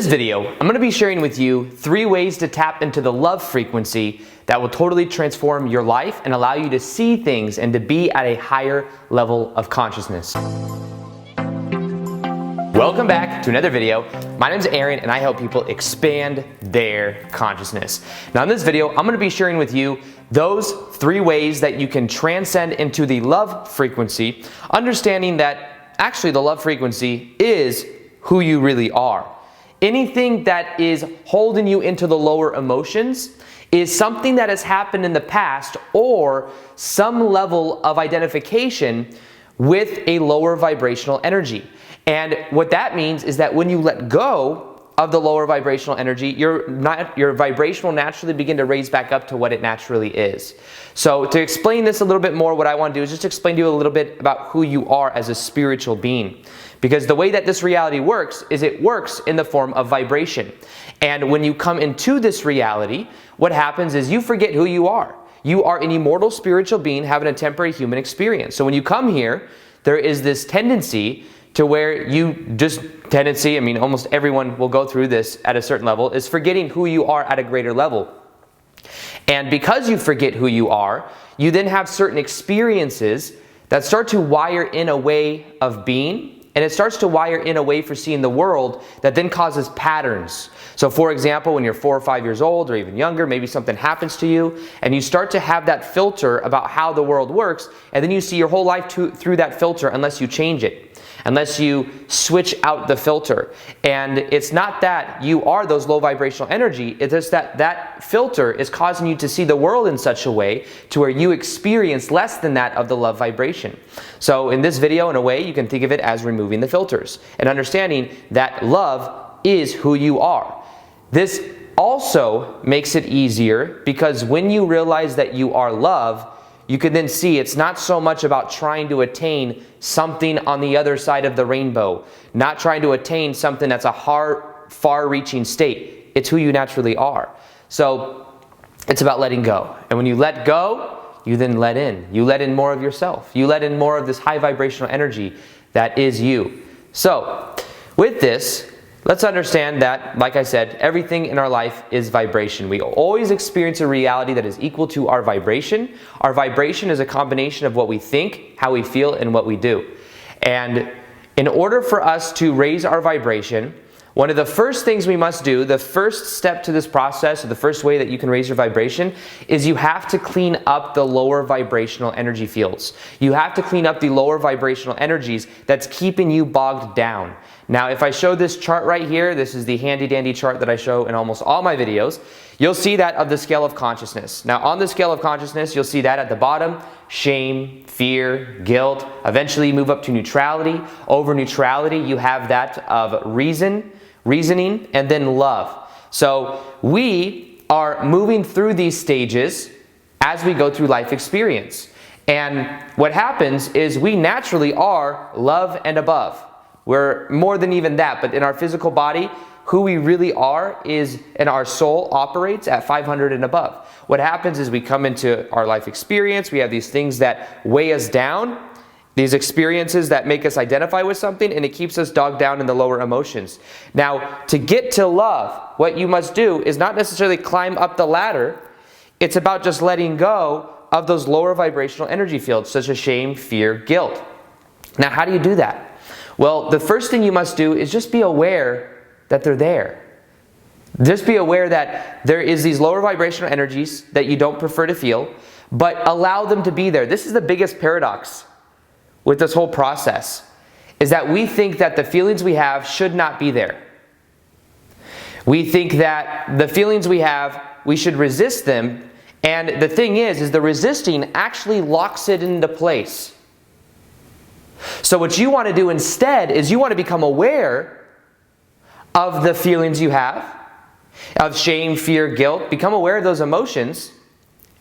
this video, I'm going to be sharing with you 3 ways to tap into the love frequency that will totally transform your life and allow you to see things and to be at a higher level of consciousness. Welcome back to another video. My name is Aaron and I help people expand their consciousness. Now in this video, I'm going to be sharing with you those 3 ways that you can transcend into the love frequency, understanding that actually the love frequency is who you really are. Anything that is holding you into the lower emotions is something that has happened in the past or some level of identification with a lower vibrational energy. And what that means is that when you let go of the lower vibrational energy, your vibration will naturally begin to raise back up to what it naturally is. So to explain this a little bit more, what I want to do is just explain to you a little bit about who you are as a spiritual being. Because the way that this reality works is it works in the form of vibration. And when you come into this reality, what happens is you forget who you are. You are an immortal spiritual being having a temporary human experience. So when you come here, there is this tendency to where I mean, almost everyone will go through this at a certain level, is forgetting who you are at a greater level. And because you forget who you are, you then have certain experiences that start to wire in a way of being, and it starts to wire in a way for seeing the world that then causes patterns. So for example, when you're 4 or 5 years old or even younger, maybe something happens to you and you start to have that filter about how the world works, and then you see your whole life through that filter unless you change it, unless you switch out the filter. And it's not that you are those low vibrational energy, it's just that that filter is causing you to see the world in such a way to where you experience less than that of the love vibration. So in this video, in a way, you can think of it as removing the filters and understanding that love is who you are. This also makes it easier because when you realize that you are love, you can then see it's not so much about trying to attain something on the other side of the rainbow, not trying to attain something that's a far-reaching state. It's who you naturally are. So it's about letting go. And when you let go, you then let in. You let in more of yourself. You let in more of this high vibrational energy that is you. So with this, let's understand that, like I said, everything in our life is vibration. We always experience a reality that is equal to our vibration. Our vibration is a combination of what we think, how we feel, and what we do. And in order for us to raise our vibration, one of the first things we must do, the first step to this process, or the first way that you can raise your vibration, is you have to clean up the lower vibrational energy fields. You have to clean up the lower vibrational energies that's keeping you bogged down. Now, if I show this chart right here, this is the handy dandy chart that I show in almost all my videos, you'll see that of the scale of consciousness. Now, on the scale of consciousness, you'll see that at the bottom, shame, fear, guilt. Eventually, you move up to neutrality. Over neutrality, you have that of reasoning, and then love. So we are moving through these stages as we go through life experience. And what happens is we naturally are love and above. We're more than even that, but in our physical body, who we really are is, and our soul operates at 500 and above. What happens is we come into our life experience, we have these things that weigh us down, these experiences that make us identify with something, and it keeps us dogged down in the lower emotions. Now, to get to love, what you must do is not necessarily climb up the ladder. It's about just letting go of those lower vibrational energy fields, such as shame, fear, guilt. Now, how do you do that? Well, the first thing you must do is just be aware that they're there. Just be aware that there is these lower vibrational energies that you don't prefer to feel, but allow them to be there. This is the biggest paradox with this whole process, is that we think that the feelings we have should not be there. We think that the feelings we have, we should resist them, and the thing is the resisting actually locks it into place. So what you want to do instead is you want to become aware of the feelings you have, of shame, fear, guilt. Become aware of those emotions,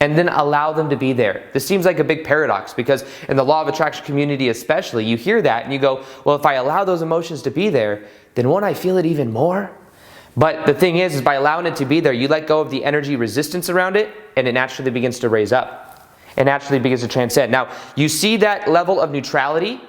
and then allow them to be there. This seems like a big paradox because in the law of attraction community especially, you hear that and you go, well, if I allow those emotions to be there, then won't I feel it even more? But the thing is by allowing it to be there, you let go of the energy resistance around it, and it naturally begins to raise up. It naturally begins to transcend. Now, you see that level of neutrality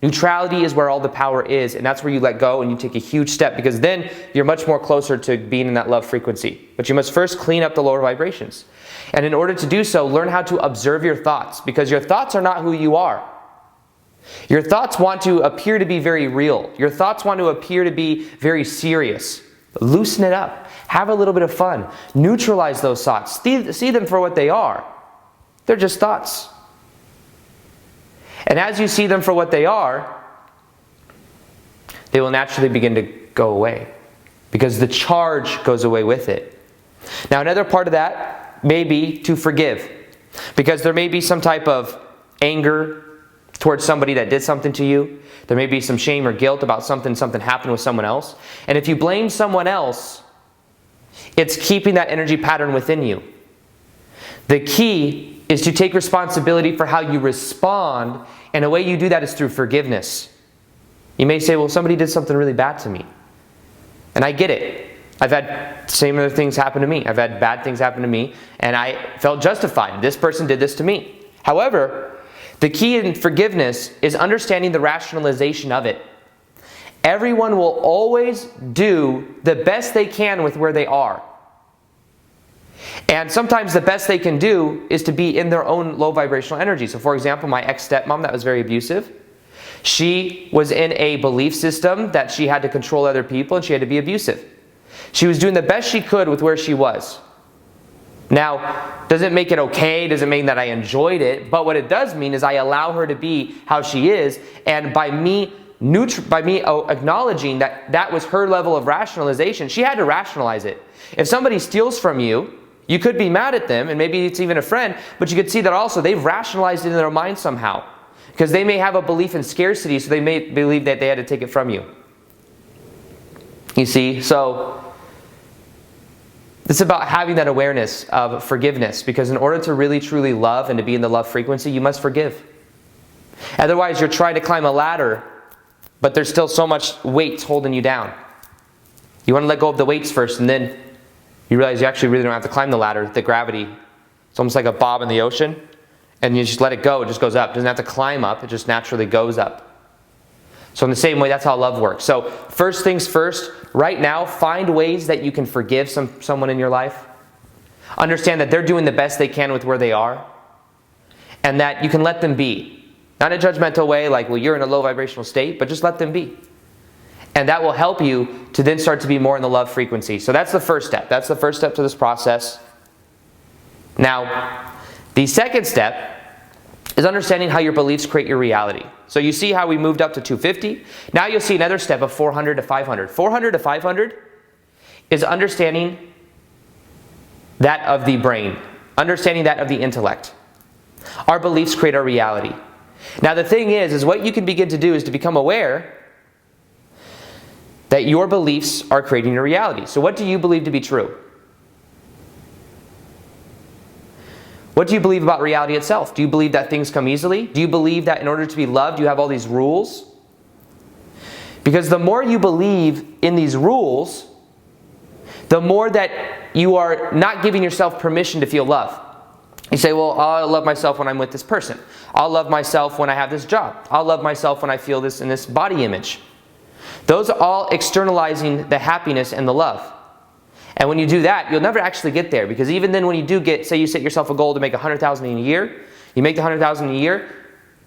Neutrality is where all the power is, and that's where you let go and you take a huge step, because then you're much more closer to being in that love frequency. But you must first clean up the lower vibrations. And in order to do so, learn how to observe your thoughts, because your thoughts are not who you are. Your thoughts want to appear to be very real. Your thoughts want to appear to be very serious. Loosen it up. Have a little bit of fun. Neutralize those thoughts. See them for what they are. They're just thoughts. And as you see them for what they are, they will naturally begin to go away, because the charge goes away with it. Now, another part of that may be to forgive, because there may be some type of anger towards somebody that did something to you. There may be some shame or guilt about something happened with someone else. And if you blame someone else, it's keeping that energy pattern within you. The key is to take responsibility for how you respond, and the way you do that is through forgiveness. You may say, well, somebody did something really bad to me. And I get it. I've had similar things happen to me. I've had bad things happen to me, and I felt justified. This person did this to me. However, the key in forgiveness is understanding the rationalization of it. Everyone will always do the best they can with where they are. And sometimes the best they can do is to be in their own low vibrational energy. So for example, my ex-stepmom that was very abusive, she was in a belief system that she had to control other people and she had to be abusive. She was doing the best she could with where she was. Now, doesn't make it okay, doesn't mean that I enjoyed it, but what it does mean is I allow her to be how she is, and by me acknowledging that that was her level of rationalization, she had to rationalize it. If somebody steals from you, you could be mad at them, and maybe it's even a friend, but you could see that also they've rationalized it in their mind somehow. Because they may have a belief in scarcity, so they may believe that they had to take it from you. You see, so it's about having that awareness of forgiveness, because in order to really truly love and to be in the love frequency, you must forgive. Otherwise, you're trying to climb a ladder, but there's still so much weight holding you down. You want to let go of the weights first, and then you realize you actually really don't have to climb the ladder. The gravity, it's almost like a bob in the ocean, and you just let it go, it just goes up. It doesn't have to climb up, it just naturally goes up. So in the same way, that's how love works. So first things first, right now, find ways that you can forgive someone in your life. Understand that they're doing the best they can with where they are, and that you can let them be. Not in a judgmental way, like, well, you're in a low vibrational state, but just let them be. And that will help you to then start to be more in the love frequency. So that's the first step. That's the first step to this process. Now, the second step is understanding how your beliefs create your reality. So you see how we moved up to 250. Now you'll see another step of 400 to 500. 400 to 500 is understanding that of the brain, understanding that of the intellect. Our beliefs create our reality. Now the thing is what you can begin to do is to become aware that your beliefs are creating your reality. So what do you believe to be true? What do you believe about reality itself? Do you believe that things come easily? Do you believe that in order to be loved, you have all these rules? Because the more you believe in these rules, the more that you are not giving yourself permission to feel love. You say, well, I'll love myself when I'm with this person. I'll love myself when I have this job. I'll love myself when I feel this in this body image. Those are all externalizing the happiness and the love. And when you do that, you'll never actually get there, because even then when you do get, say you set yourself a goal to make $100,000 in a year, you make the $100,000 in a year,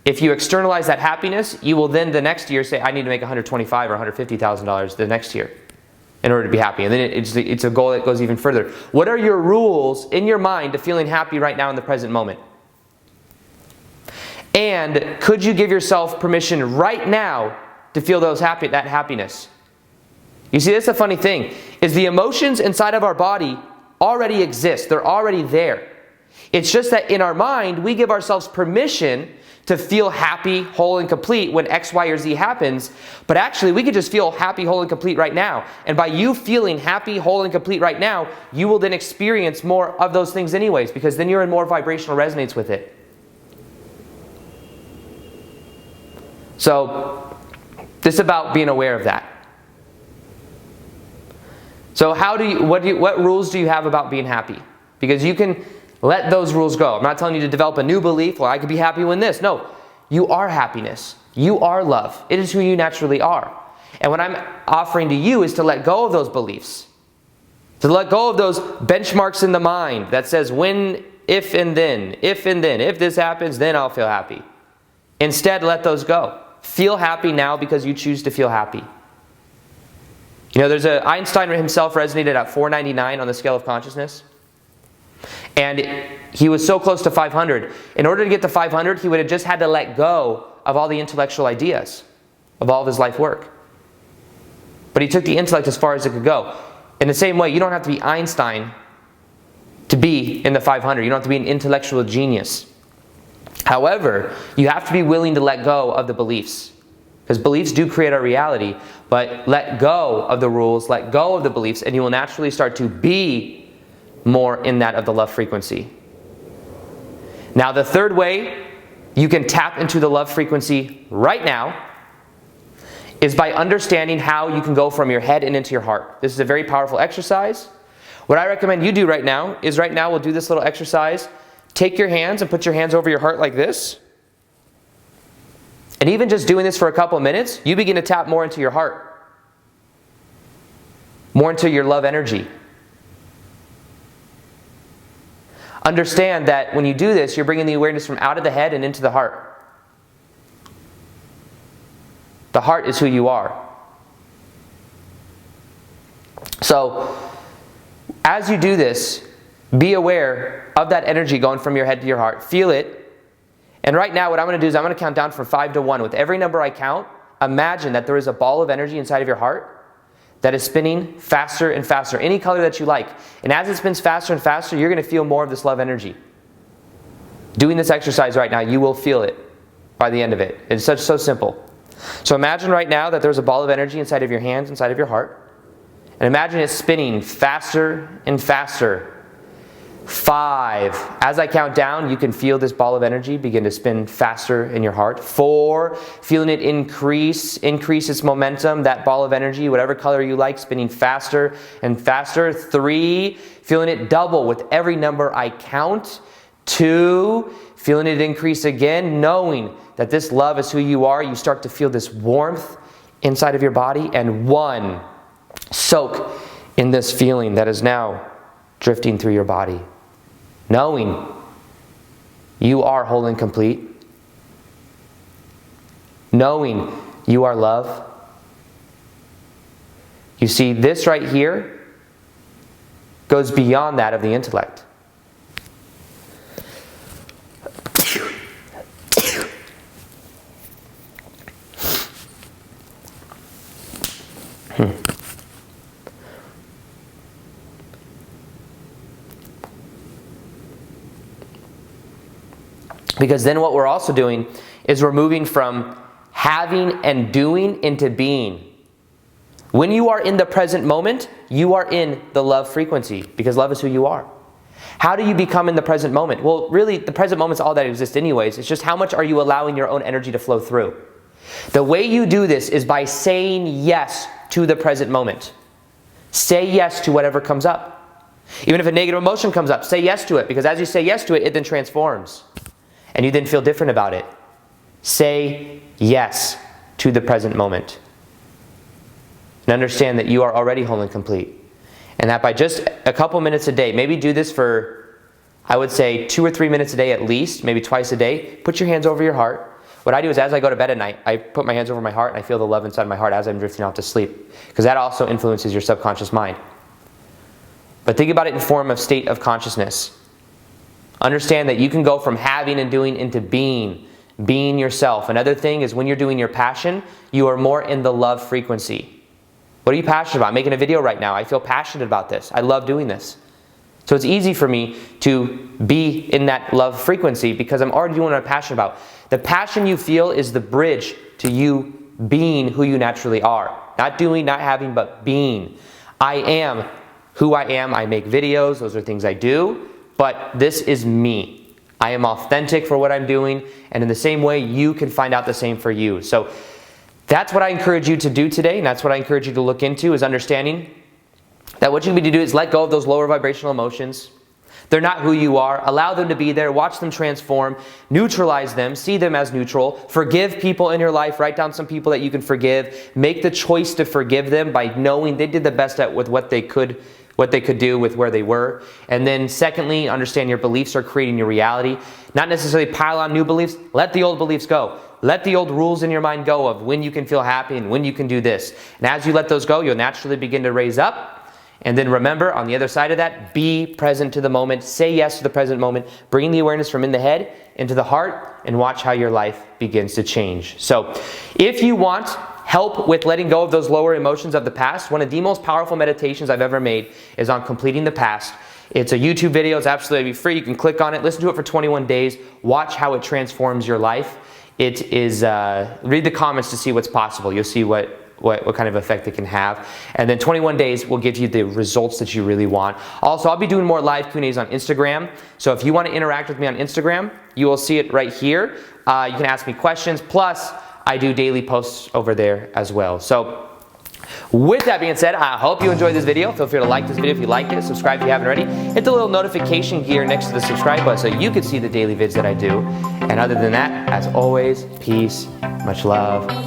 if you externalize that happiness, you will then the next year say, I need to make $125,000 or $150,000 the next year in order to be happy. And then it's a goal that goes even further. What are your rules in your mind to feeling happy right now in the present moment? And could you give yourself permission right now to feel that happiness? You see, that's the funny thing, is the emotions inside of our body already exist. They're already there. It's just that in our mind, we give ourselves permission to feel happy, whole, and complete when X, Y, or Z happens. But actually, we could just feel happy, whole, and complete right now. And by you feeling happy, whole, and complete right now, you will then experience more of those things anyways, because then you're in more vibrational resonance with it. So, this is about being aware of that. So what rules do you have about being happy? Because you can let those rules go. I'm not telling you to develop a new belief, well, I could be happy when this. No, you are happiness. You are love. It is who you naturally are. And what I'm offering to you is to let go of those beliefs. To let go of those benchmarks in the mind that says when, if, and then. If this happens, then I'll feel happy. Instead, let those go. Feel happy now because you choose to feel happy. You know, Einstein himself resonated at 499 on the scale of consciousness. And he was so close to 500. In order to get to 500, he would have just had to let go of all the intellectual ideas of all of his life work. But he took the intellect as far as it could go. In the same way, you don't have to be Einstein to be in the 500. You don't have to be an intellectual genius. However, you have to be willing to let go of the beliefs. Because beliefs do create our reality, but let go of the rules, let go of the beliefs, and you will naturally start to be more in that of the love frequency. Now, the third way you can tap into the love frequency right now is by understanding how you can go from your head and into your heart. This is a very powerful exercise. What I recommend you do right now is we'll do this little exercise. Take your hands and put your hands over your heart like this. And even just doing this for a couple of minutes, you begin to tap more into your heart. More into your love energy. Understand that when you do this, you're bringing the awareness from out of the head and into the heart. The heart is who you are. So, as you do this, be aware of that energy going from your head to your heart. Feel it. And right now, what I'm going to do is I'm going to count down from 5 to 1. With every number I count, imagine that there is a ball of energy inside of your heart that is spinning faster and faster, any color that you like. And as it spins faster and faster, you're going to feel more of this love energy. Doing this exercise right now, you will feel it by the end of it. It's so simple. So imagine right now that there's a ball of energy inside of your hands, inside of your heart. And imagine it spinning faster and faster. 5. As I count down, you can feel this ball of energy begin to spin faster in your heart. 4. Feeling it increase its momentum, that ball of energy, whatever color you like, spinning faster and faster. 3. Feeling it double with every number I count. 2. Feeling it increase again, knowing that this love is who you are. You start to feel this warmth inside of your body. And 1. Soak in this feeling that is now drifting through your body. Knowing you are whole and complete. Knowing you are love. You see, this right here goes beyond that of the intellect. Because then what we're also doing is we're moving from having and doing into being. When you are in the present moment, you are in the love frequency, because love is who you are. How do you become in the present moment? Well, really, the present moment is all that exists anyways. It's just how much are you allowing your own energy to flow through. The way you do this is by saying yes to the present moment. Say yes to whatever comes up. Even if a negative emotion comes up, say yes to it, because as you say yes to it, it then transforms. And you then feel different about it. Say yes to the present moment. And understand that you are already whole and complete. And that by just a couple minutes a day, maybe do this for, I would say, 2 or 3 minutes a day at least, maybe twice a day. Put your hands over your heart. What I do is as I go to bed at night, I put my hands over my heart and I feel the love inside my heart as I'm drifting off to sleep. Because that also influences your subconscious mind. But think about it in form of state of consciousness. Understand that you can go from having and doing into being yourself. Another thing is when you're doing your passion, you are more in the love frequency. What are you passionate about? I'm making a video right now. I feel passionate about this. I love doing this. So it's easy for me to be in that love frequency because I'm already doing what I'm passionate about. The passion you feel is the bridge to you being who you naturally are. Not doing, not having, but being. I am who I am. I make videos. Those are things I do. But this is me. I am authentic for what I'm doing, and in the same way, you can find out the same for you. So that's what I encourage you to do today, and that's what I encourage you to look into, is understanding that what you need to do is let go of those lower vibrational emotions. They're not who you are. Allow them to be there. Watch them transform. Neutralize them. See them as neutral. Forgive people in your life. Write down some people that you can forgive. Make the choice to forgive them by knowing they did the best with what they could do with where they were. And then secondly, understand your beliefs are creating your reality. Not necessarily pile on new beliefs. Let the old beliefs go. Let the old rules in your mind go of when you can feel happy and when you can do this. And as you let those go, you'll naturally begin to raise up. And then remember, on the other side of that, be present to the moment. Say yes to the present moment. Bring the awareness from in the head into the heart and watch how your life begins to change. So if you want help with letting go of those lower emotions of the past, one of the most powerful meditations I've ever made is on completing the past. It's a YouTube video. It's absolutely free. You can click on it. Listen to it for 21 days. Watch how it transforms your life. It is, read the comments to see what's possible. You'll see what kind of effect it can have. And then 21 days will give you the results that you really want. Also, I'll be doing more live Q&As on Instagram. So if you want to interact with me on Instagram, you will see it right here. You can ask me questions. Plus, I do daily posts over there as well. So with that being said, I hope you enjoyed this video. Feel free to like this video if you liked it. Subscribe if you haven't already. Hit the little notification gear next to the subscribe button so you can see the daily vids that I do. And other than that, as always, peace, much love.